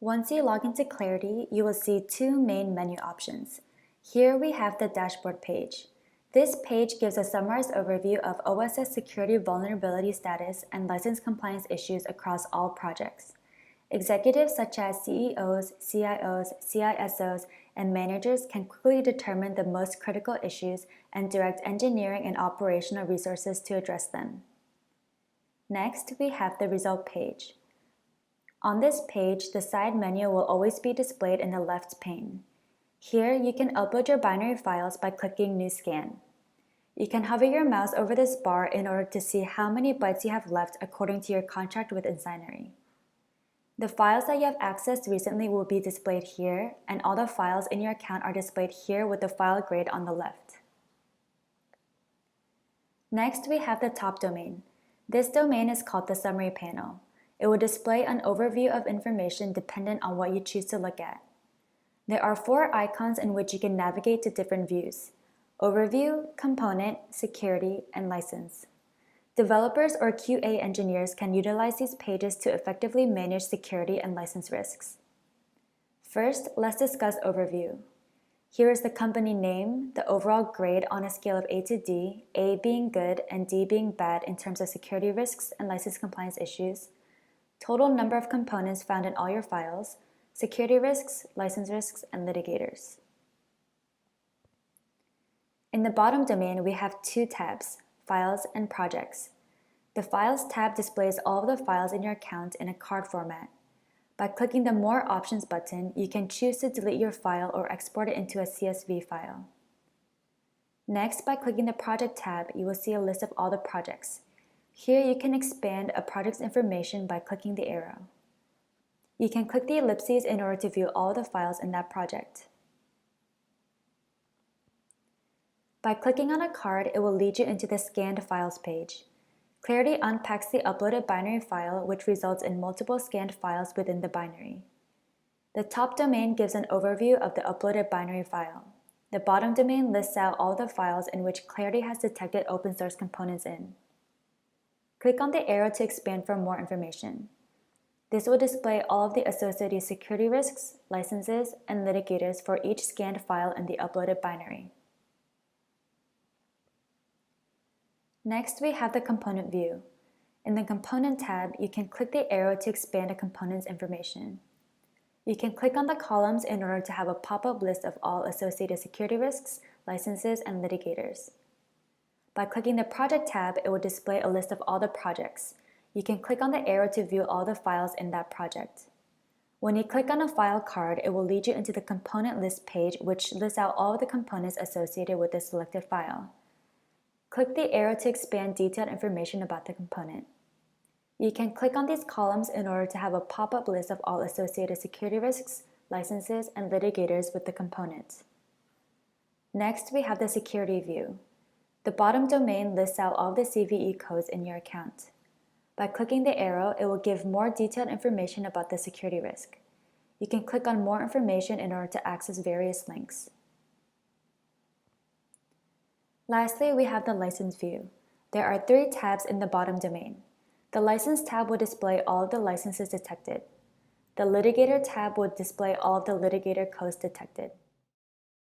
Once you log into Clarity, you will see two main menu options. Here we have the dashboard page. This page gives a summarized overview of OSS security vulnerability status and license compliance issues across all projects. Executives such as CEOs, CIOs, CISOs, and managers can quickly determine the most critical issues and direct engineering and operational resources to address them. Next, we have the result page. On this page, the side menu will always be displayed in the left pane. Here, you can upload your binary files by clicking New Scan. You can hover your mouse over this bar in order to see how many bytes you have left according to your contract with Insignary. The files that you have accessed recently will be displayed here, and all the files in your account are displayed here with the file grade on the left. Next, we have the top domain. This domain is called the Summary panel. It will display an overview of information dependent on what you choose to look at. There are 4 icons in which you can navigate to different views: Overview, Component, Security, and License. Developers or QA engineers can utilize these pages to effectively manage security and license risks. First, let's discuss Overview. Here is the company name, the overall grade on a scale of A to D, A being good and D being bad in terms of security risks and license compliance issues, total number of components found in all your files, security risks, license risks, and litigators. In the bottom domain, we have 2 tabs, Files and Projects. The Files tab displays all of the files in your account in a card format. By clicking the More Options button, you can choose to delete your file or export it into a CSV file. Next, by clicking the Project tab, you will see a list of all the projects. Here you can expand a project's information by clicking the arrow. You can click the ellipses in order to view all the files in that project. By clicking on a card, it will lead you into the Scanned Files page. Clarity unpacks the uploaded binary file, which results in multiple scanned files within the binary. The top domain gives an overview of the uploaded binary file. The bottom domain lists out all the files in which Clarity has detected open source components in. Click on the arrow to expand for more information. This will display all of the associated security risks, licenses, and litigators for each scanned file in the uploaded binary. Next, we have the component view. In the Component tab, you can click the arrow to expand a component's information. You can click on the columns in order to have a pop-up list of all associated security risks, licenses, and litigators. By clicking the Project tab, it will display a list of all the projects. You can click on the arrow to view all the files in that project. When you click on a file card, it will lead you into the Component List page, which lists out all of the components associated with the selected file. Click the arrow to expand detailed information about the component. You can click on these columns in order to have a pop-up list of all associated security risks, licenses, and litigators with the component. Next, we have the Security view. The bottom domain lists out all the CVE codes in your account. By clicking the arrow, it will give more detailed information about the security risk. You can click on more information in order to access various links. Lastly, we have the License view. There are 3 tabs in the bottom domain. The License tab will display all of the licenses detected. The Litigator tab will display all of the litigator codes detected.